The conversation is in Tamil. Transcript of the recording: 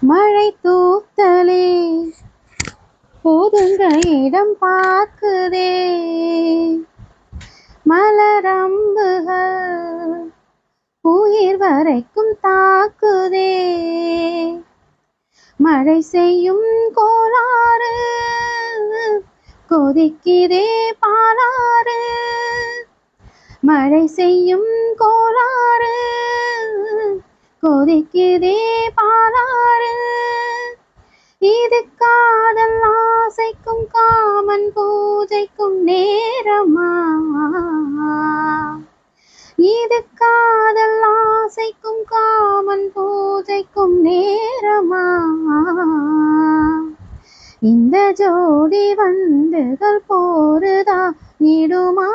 மழை தூத்தலே போதுங்க இடம் பார்க்குதே. மலரம்புகள் உயிர் வரைக்கும் தாக்குதே. மழை செய்யும் கோளாறு கொதிக்குதே பாலாறு. மழை செய்யும் கோளாறு கொதிக்குதே பாலாறு. இது காதல் ஆசைக்கும் காமன் பூஜைக்கும் நேரமா? இது காதல் ஆசைக்கும் காமன் பூஜைக்கும் நேரமா? இந்த ஜோடி வண்டுகள் போருதா இடுமா?